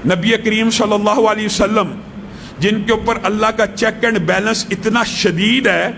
نبی کریم صلی اللہ علیہ وسلم جن کے اوپر اللہ کا چیک اینڈ بیلنس اتنا شدید ہے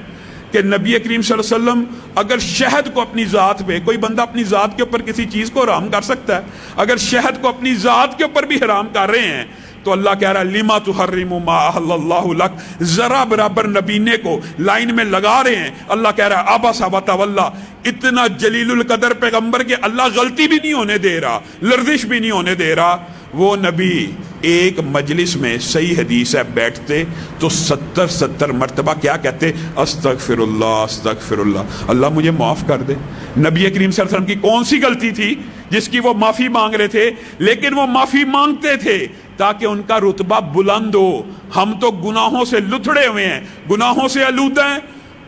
کہ نبی کریم صلی اللہ علیہ وسلم اگر شہد کو اپنی ذات پہ، کوئی بندہ اپنی ذات کے اوپر کسی چیز کو حرام کر سکتا ہے، اگر شہد کو اپنی ذات کے اوپر بھی حرام کر رہے ہیں تو اللہ کہہ رہا ہے لما تحرم ما احل اللہ لک، ذرا برابر نبینے کو لائن میں لگا رہے ہیں۔ اللہ کہہ رہا ہے عبس وتولی، اتنا جلیل القدر پیغمبر کے اللہ غلطی بھی نہیں ہونے دے رہا، لرزش بھی نہیں ہونے دے رہا۔ وہ نبی ایک مجلس میں، صحیح حدیث ہے، بیٹھتے تو 70 مرتبہ کیا کہتے؟ استغفر اللہ استغفر اللہ، اللہ مجھے معاف کر دے۔ نبی کریم صلی اللہ علیہ وسلم کی کون سی غلطی تھی جس کی وہ معافی مانگ رہے تھے؟ لیکن وہ معافی مانگتے تھے تاکہ ان کا رتبہ بلند ہو۔ ہم تو گناہوں سے لتھڑے ہوئے ہیں، گناہوں سے آلودہ ہیں،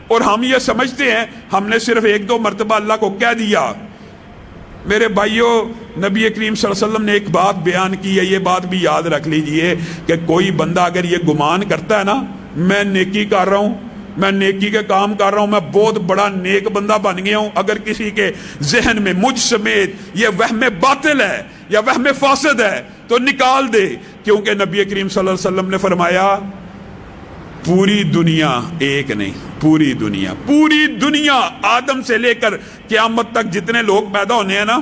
اور ہم یہ سمجھتے ہیں ہم نے صرف 1-2 مرتبہ اللہ کو کہہ دیا۔ میرے بھائیوں، نبی کریم صلی اللہ علیہ وسلم نے ایک بات بیان کی ہے، یہ بات بھی یاد رکھ لیجئے کہ کوئی بندہ اگر یہ گمان کرتا ہے نا میں نیکی کر رہا ہوں، میں نیکی کے کام کر رہا ہوں، میں بہت بڑا نیک بندہ بن گیا ہوں، اگر کسی کے ذہن میں مجھ سمیت یہ وہم باطل ہے یا وہم فاسد ہے تو نکال دے، کیونکہ نبی کریم صلی اللہ علیہ وسلم نے فرمایا پوری دنیا ایک نہیں، پوری دنیا آدم سے لے کر قیامت تک جتنے لوگ پیدا ہونے ہیں نا،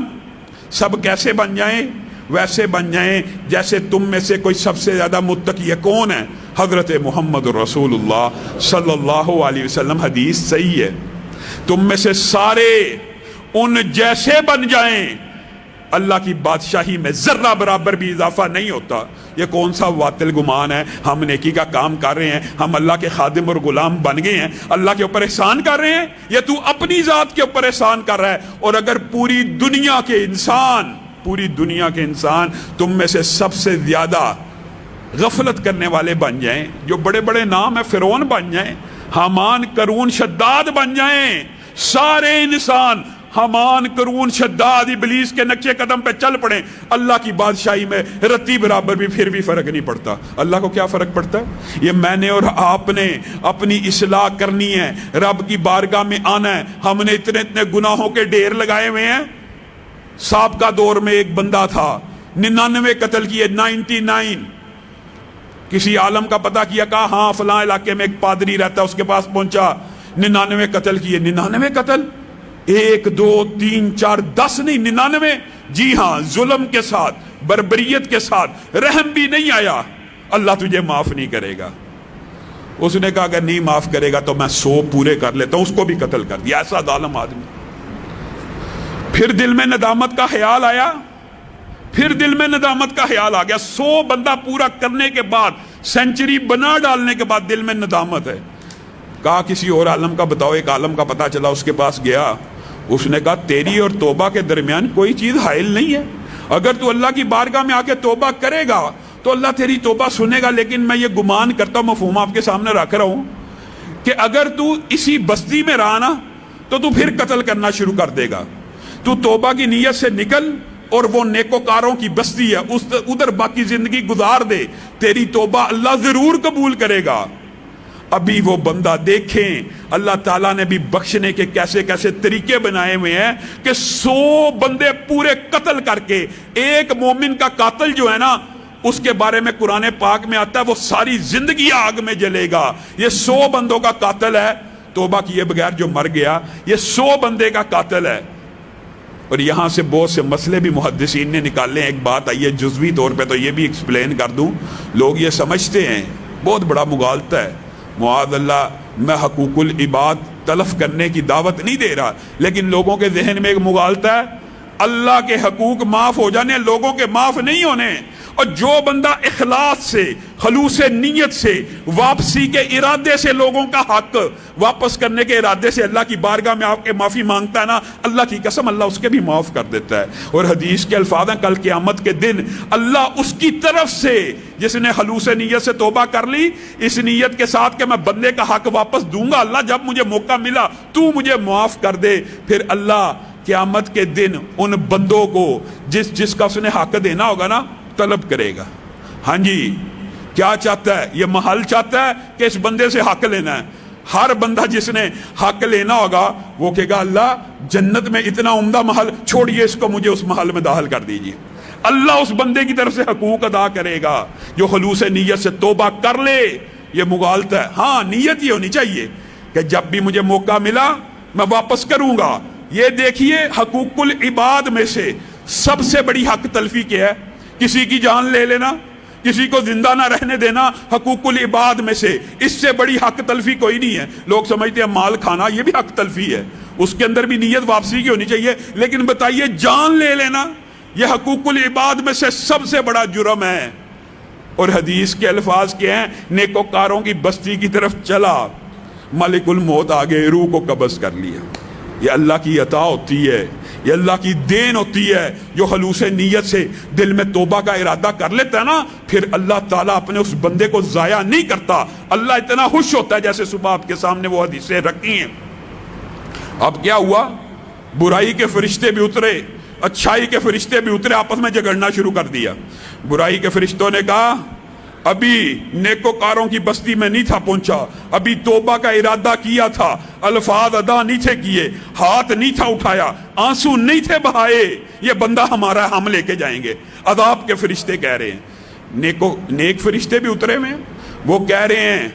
سب کیسے بن جائیں؟ ویسے بن جائیں جیسے تم میں سے کوئی سب سے زیادہ متقی ہے۔ کون ہے؟ حضرت محمد رسول اللہ صلی اللہ علیہ وسلم۔ حدیث صحیح ہے، تم میں سے سارے ان جیسے بن جائیں، اللہ کی بادشاہی میں ذرہ برابر بھی اضافہ نہیں ہوتا۔ یہ کون سا باطل گمان ہے؟ ہم نیکی کا کام کر رہے ہیں، ہم اللہ کے خادم اور غلام بن گئے ہیں، اللہ کے اوپر احسان کر رہے ہیں، یا تو اپنی ذات کے اوپر احسان کر رہا ہے؟ اور اگر پوری دنیا کے انسان تم میں سے سب سے زیادہ غفلت کرنے والے بن جائیں، جو بڑے بڑے نام ہیں، فرعون بن جائیں، حامان، قارون، شداد بن جائیں، سارے انسان حامان، قارون، شداد، ابلیس کے نقشے قدم پہ چل پڑیں، اللہ کی بادشاہی میں رتی برابر بھی پھر بھی فرق نہیں پڑتا۔ اللہ کو کیا فرق پڑتا ہے؟ یہ میں نے اور آپ نے اپنی اصلاح کرنی ہے، رب کی بارگاہ میں آنا ہے۔ ہم نے اتنے گناہوں کے ڈھیر لگائے ہوئے ہیں۔ سابقہ دور میں ایک بندہ تھا، 99 قتل کیے، 99۔ کسی عالم کا پتہ کیا، کہا ہاں فلاں علاقے میں ایک پادری رہتا ہے، اس کے پاس پہنچا، 99 قتل کیے۔ 99 قتل؟ 1 2 3 4 10 نہیں، 99۔ جی ہاں، ظلم کے ساتھ، بربریت کے ساتھ، رحم بھی نہیں آیا۔ اللہ تجھے معاف نہیں کرے گا۔ اس نے کہا اگر نہیں معاف کرے گا تو میں 100 پورے کر لیتا ہوں، اس کو بھی قتل کر دیا۔ ایسا ظالم آدمی۔ پھر دل میں ندامت کا خیال آیا، 100 بندہ پورا کرنے کے بعد، سینچری بنا ڈالنے کے بعد دل میں ندامت ہے۔ کہا کسی اور عالم کا بتاؤ۔ ایک عالم کا پتہ چلا، اس کے پاس گیا، اس نے کہا تیری اور توبہ کے درمیان کوئی چیز حائل نہیں ہے، اگر تو اللہ کی بارگاہ میں آ کے توبہ کرے گا تو اللہ تیری توبہ سنے گا، لیکن میں یہ گمان کرتا ہوں، مفہوم آپ کے سامنے رکھ رہا ہوں، کہ اگر تو اسی بستی میں رہا نا تو پھر قتل کرنا شروع کر دے گا۔ تو توبہ کی نیت سے نکل اور وہ نیکوکاروں کی بستی ہے ادھر باقی زندگی گزار دے، تیری توبہ اللہ ضرور قبول کرے گا۔ ابھی وہ بندہ دیکھیں، اللہ تعالیٰ نے بھی بخشنے کے کیسے کیسے طریقے بنائے ہوئے ہیں کہ 100 بندے پورے قتل کر کے، ایک مومن کا قاتل جو ہے نا، اس کے بارے میں قرآن پاک میں آتا ہے وہ ساری زندگی آگ میں جلے گا۔ یہ 100 بندوں کا قاتل ہے، توبہ کیے بغیر جو مر گیا، یہ 100 بندے کا قاتل ہے۔ اور یہاں سے بہت سے مسئلے بھی محدثین نے نکالے ہیں۔ ایک بات آئیے جزوی طور پہ تو یہ بھی ایکسپلین کر دوں، لوگ یہ سمجھتے ہیں، بہت بڑا مغالطہ ہے، معاذ اللہ، میں حقوق العباد تلف کرنے کی دعوت نہیں دے رہا، لیکن لوگوں کے ذہن میں ایک مغالطہ ہے، اللہ کے حقوق معاف ہو جانے، لوگوں کے معاف نہیں ہونے۔ اور جو بندہ اخلاص سے، خلوص نیت سے، واپسی کے ارادے سے لوگوں کا حق واپس کرنے کے ارادے سے اللہ کی بارگاہ میں آپ کے معافی مانگتا ہے نا، اللہ کی قسم اللہ اس کے بھی معاف کر دیتا ہے۔ اور حدیث کے الفاظ ہیں، کل قیامت کے دن اللہ اس کی طرف سے، جس نے خلوص نیت سے توبہ کر لی، اس نیت کے ساتھ کہ میں بندے کا حق واپس دوں گا، اللہ جب مجھے موقع ملا تو مجھے معاف کر دے، پھر اللہ قیامت کے دن ان بندوں کو جس کا اس نے حق دینا ہوگا نا طلب کرے گا۔ ہاں جی، کیا چاہتا ہے؟ یہ محل چاہتا ہے کہ اس بندے سے حق لینا ہے۔ ہر بندہ جس نے حق لینا ہوگا وہ کہے گا اللہ جنت میں اتنا عمدہ محل چھوڑیے، اس کو مجھے اس محل میں داخل کر دیجیے۔ اللہ اس بندے کی طرف سے حقوق ادا کرے گا جو خلوص نیت سے توبہ کر لے. یہ مغالطہ ہے. ہاں نیت یہ ہونی چاہیے کہ جب بھی مجھے موقع ملا میں واپس کروں گا. یہ دیکھیے حقوق العباد میں سے سب سے بڑی حق تلفی کیا ہے؟ کسی کی جان لے لینا, کسی کو زندہ نہ رہنے دینا. حقوق العباد میں سے اس سے بڑی حق تلفی کوئی نہیں ہے. لوگ سمجھتے ہیں مال کھانا یہ بھی حق تلفی ہے, اس کے اندر بھی نیت واپسی کی ہونی چاہیے. لیکن بتائیے جان لے لینا یہ حقوق العباد میں سے سب سے بڑا جرم ہے. اور حدیث کے الفاظ کیا ہیں؟ نیکوکاروں کی بستی کی طرف چلا, ملک الموت آگے روح کو قبض کر لیا. یہ اللہ کی عطا ہوتی ہے, یہ اللہ کی دین ہوتی ہے. جو خلوص نیت سے دل میں توبہ کا ارادہ کر لیتا ہے نا, پھر اللہ تعالیٰ اپنے اس بندے کو ضائع نہیں کرتا. اللہ اتنا خوش ہوتا ہے, جیسے صبح آپ کے سامنے وہ حدیثیں رکھی ہیں. اب کیا ہوا؟ برائی کے فرشتے بھی اترے, اچھائی کے فرشتے بھی اترے, آپس میں جھگڑنا شروع کر دیا. برائی کے فرشتوں نے کہا ابھی نیکوکاروں کی بستی میں نہیں تھا پہنچا, ابھی توبہ کا ارادہ کیا تھا, الفاظ ادا نہیں تھے کیے, ہاتھ نہیں تھا اٹھایا, آنسو نہیں تھے بہائے, یہ بندہ ہمارا ہے, ہم لے کے جائیں گے. عذاب کے فرشتے کہہ رہے ہیں. نیک فرشتے بھی اترے ہوئے ہیں, وہ کہہ رہے ہیں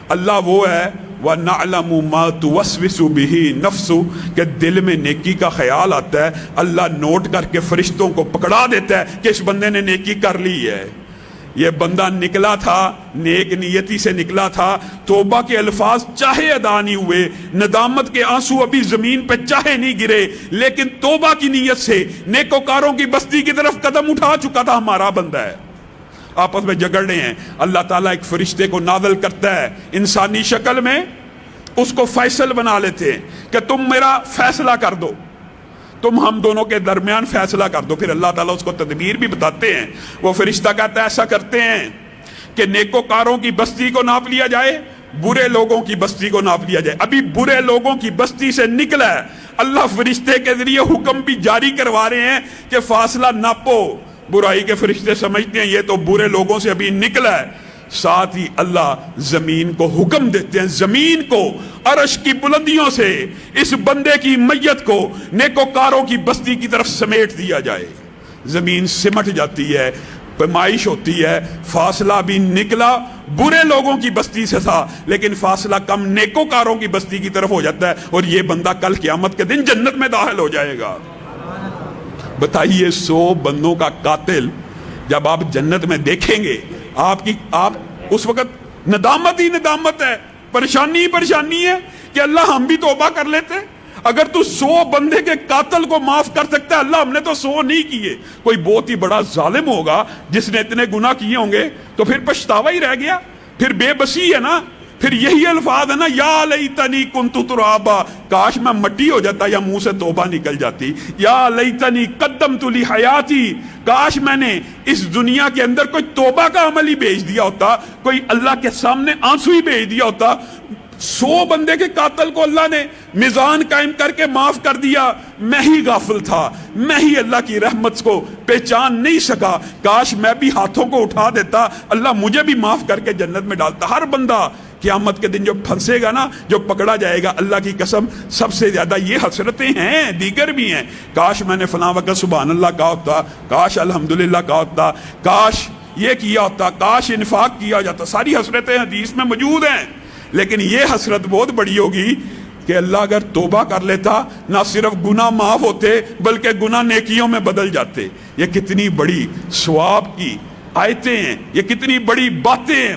اللہ وہ ہے وَنَعْلَمُ مَا تُوَسْوِسُ بِهِ نَفْسُ, کہ دل میں نیکی کا خیال آتا ہے, اللہ نوٹ کر کے فرشتوں کو پکڑا دیتا ہے کہ اس بندے نے نیکی کر لی ہے. یہ بندہ نکلا تھا, نیک نیتی سے نکلا تھا, توبہ کے الفاظ چاہے ادا نہیں ہوئے, ندامت کے آنسو ابھی زمین پہ چاہے نہیں گرے, لیکن توبہ کی نیت سے نیکوکاروں کی بستی کی طرف قدم اٹھا چکا تھا. ہمارا بندہ ہے. آپس میں جھگڑ رہے ہیں. اللہ تعالیٰ ایک فرشتے کو نازل کرتا ہے انسانی شکل میں, اس کو فیصل بنا لیتے ہیں کہ تم میرا فیصلہ کر دو, تم ہم دونوں کے درمیان فیصلہ کر دو. پھر اللہ تعالیٰ اس کو تدبیر بھی بتاتے ہیں. وہ فرشتہ کہتا ہے ایسا کرتے ہیں کہ نیکوکاروں کی بستی کو ناپ لیا جائے, برے لوگوں کی بستی کو ناپ لیا جائے. ابھی برے لوگوں کی بستی سے نکلا ہے, اللہ فرشتے کے ذریعے حکم بھی جاری کروا رہے ہیں کہ فاصلہ ناپو. برائی کے فرشتے سمجھتے ہیں یہ تو برے لوگوں سے ابھی نکلا ہے. ساتھ ہی اللہ زمین کو حکم دیتے ہیں, زمین کو عرش کی بلندیوں سے اس بندے کی میت کو نیکوکاروں کی بستی کی طرف سمیٹ دیا جائے. زمین سمٹ جاتی ہے, پیمائش ہوتی ہے, فاصلہ بھی نکلا برے لوگوں کی بستی سے تھا, لیکن فاصلہ کم نیکوکاروں کی بستی کی طرف ہو جاتا ہے, اور یہ بندہ کل قیامت کے دن جنت میں داخل ہو جائے گا. بتائیے 100 بندوں کا قاتل جب آپ جنت میں دیکھیں گے, آپ اس وقت ندامت ہی ندامت ہے, پریشانی ہی پریشانی ہے کہ اللہ ہم بھی توبہ کر لیتے. اگر تو 100 بندے کے قاتل کو معاف کر سکتا ہے, اللہ ہم نے تو 100 نہیں کیے. کوئی بہت ہی بڑا ظالم ہوگا جس نے اتنے گناہ کیے ہوں گے, تو پھر پچھتاوا ہی رہ گیا, پھر بے بسی ہے نا. پھر یہی الفاظ ہے نا, یا لیتنی کنت ترابا, کاش میں مٹی ہو جاتا یا منہ سے توبہ نکل جاتی. یا لیتنی قدمت لحیاتی, کاش میں نے اس دنیا کے اندر کوئی توبہ کا عمل ہی بھیج دیا ہوتا, کوئی اللہ کے سامنے آنسو ہی بھیج دیا ہوتا. 100 بندے کے قاتل کو اللہ نے میزان قائم کر کے معاف کر دیا. میں ہی غافل تھا, میں ہی اللہ کی رحمت کو پہچان نہیں سکا. کاش میں بھی ہاتھوں کو اٹھا دیتا, اللہ مجھے بھی معاف کر کے جنت میں ڈالتا. ہر بندہ قیامت کے دن جو پھنسے گا نا, جو پکڑا جائے گا, اللہ کی قسم سب سے زیادہ یہ حسرتیں ہیں, دیگر بھی ہیں. کاش میں نے فلاں وقت سبحان اللہ کہا ہوتا, کاش الحمدللہ کہا ہوتا, کاش یہ کیا ہوتا, کاش انفاق کیا جاتا. ساری حسرتیں حدیث میں موجود ہیں. لیکن یہ حسرت بہت بڑی ہوگی کہ اللہ اگر توبہ کر لیتا, نہ صرف گناہ معاف ہوتے بلکہ گناہ نیکیوں میں بدل جاتے. یہ کتنی بڑی ثواب کی آیتیں ہیں, یہ کتنی بڑی باتیں ہیں.